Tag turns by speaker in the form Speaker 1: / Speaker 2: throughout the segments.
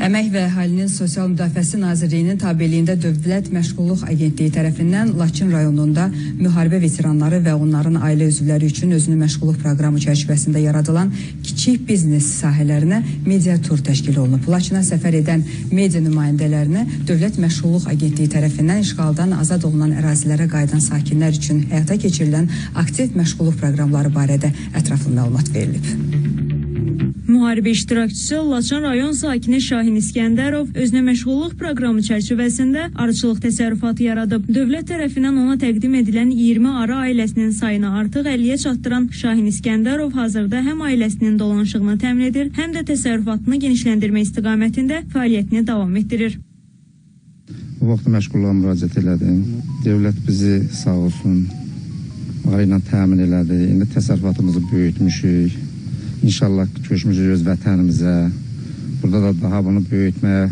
Speaker 1: Əmək və Əhalinin Sosial Müdafiəsi Nazirliyinin tabeliyində Dövlət Məşğulluq Agentliyi tərəfindən Laçın rayonunda müharibə veteranları və onların ailə üzvləri üçün özünü məşğulluq proqramı çərçivəsində yaradılan kiçik biznes sahələrinə media tur təşkil olunub. Laçına səfər edən media nümayəndələrinə Dövlət Məşğulluq Agentliyi tərəfindən işğaldan azad olunan ərazilərə qayıdan sakinlər üçün həyata keçirilən aktiv məşğulluq proqramları barədə ətraflı məlumat verilib.
Speaker 2: Müharibə iştirakçısı Laçın rayon sakini Şahin İskəndərov özünə məşğulluq proqramı çərçivəsində arıçılıq təsərrüfatı yaradıb. Dövlət tərəfindən ona təqdim edilən 20 arı ailəsinin sayını artıq 50-yə çatdıran Şahin İskəndərov hazırda həm ailəsinin dolanışığını təmin edir, həm də təsərrüfatını genişləndirmə istiqamətində fəaliyyətini davam etdirir.
Speaker 3: Bu vaxt məşğulluğa müraciət elədim. Dövlət bizi sağ olsun arı ilə təmin elədi. İndi təsərrüfatımızı böyütmüşük. İnşallah köçmüşük öz vətənimizə. Burada da daha bunu böyütməyə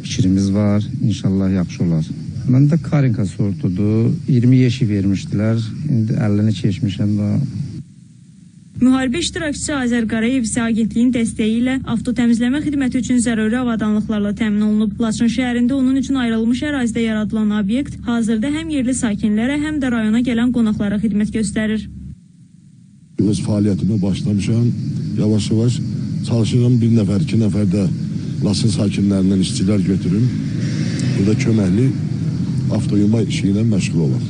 Speaker 3: fikrimiz var. İnşallah yaxşı olar. Məndə Karinka sortudur. 20 yeşik vermişdilər. İndi 50-ni keçmişəm da.
Speaker 2: Müharibə iştirakçısı Azər Qarayev isə agentliyin dəstəyi ilə avtotəmizləmə xidməti üçün zəruri avadanlıqlarla təmin olunub. Laçın şəhərində onun üçün ayrılmış ərazidə yaradılan obyekt hazırda həm yerli sakinlərə, həm də rayona gələn qonaqlara xidmət göstərir.
Speaker 4: Öz fəaliyyətimə başlamışam. Yavaş-yavaş çalışıram, bir nəfər, iki nəfər də Laçın sakinlərindən işçilər götürüm. Burada köməkli avtoyuma işi ilə məşğul olaq.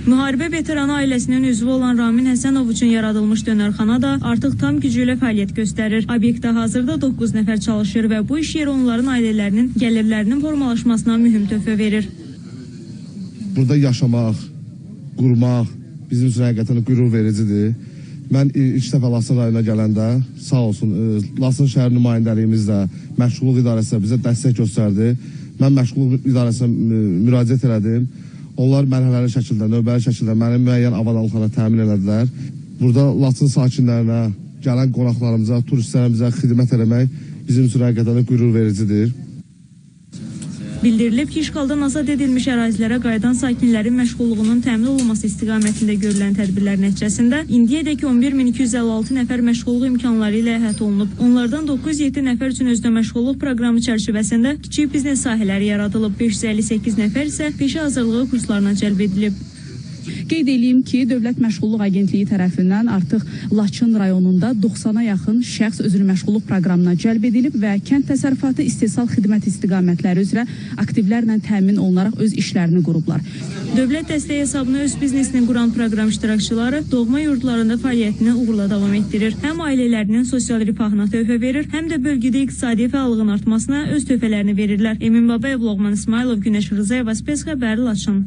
Speaker 2: Müharibə veteranı ailəsinin üzvü olan Ramin Həsənov üçün yaradılmış dönərxana da artıq tam gücü ilə fəaliyyət göstərir. Obyektdə hazırda 9 nəfər çalışır və bu iş yeri onların ailələrinin gəlirlərinin formalaşmasına mühüm töhfə verir.
Speaker 5: Burada yaşamaq, qurmaq bizim üçün həqiqətən qürur vericidir. Mən ilk dəfə Laçın rayonuna gələndə sağ olsun Laçın şəhər nümayəndəliyimiz də, məşğulluq idarəsi də bizə dəstək göstərdi. Mən məşğulluq idarəsinə müraciət elədim. Onlar mərhələli şəkildə, növbəli şəkildə mənim müəyyən avadanlıqlara təmin elədilər. Burada Laçın sakinlərinə, gələn qonaqlarımıza, turistlərimizə xidmət eləmək bizim üçün həqiqətən qürur vericidir.
Speaker 2: Bildirilib ki, işğaldan azad edilmiş ərazilərə qayıdan sakinlərin məşğulluğunun təmin olunması istiqamətində görülən tədbirlər nəticəsində indiyədək 11.256 nəfər məşğulluq imkanları ilə əhatə olunub. Onlardan 907 nəfər üçün özünə məşğulluq proqramı çərçivəsində kiçik biznes sahələri yaradılıb. 558 nəfər isə peşə hazırlığı kurslarına cəlb edilib.
Speaker 6: Qeyd edeyim ki, Dövlət Məşğulluq Agentliyi tərəfindən artıq Laçın rayonunda 90-a yaxın şəxs özünü məşğulluq proqramına cəlb edilib və kənd təsərrüfatı istehsal xidmət istiqamətləri üzrə aktivlərlə təmin olunaraq öz işlərini qurublar.
Speaker 2: Dövlət dəstəyi hesabına öz biznesini quran proqram iştirakçıları doğma yurdlarında fəaliyyətini uğurla davam etdirir. Həm ailələrinin sosial rifahına töhfə verir, həm də bölgədə iqtisadi fəallığın artmasına öz töhfələrini verirlər. Emin Babayev, Loğman İsmailov, Günəş Rızayeva, Spes xəbəri, Laçın.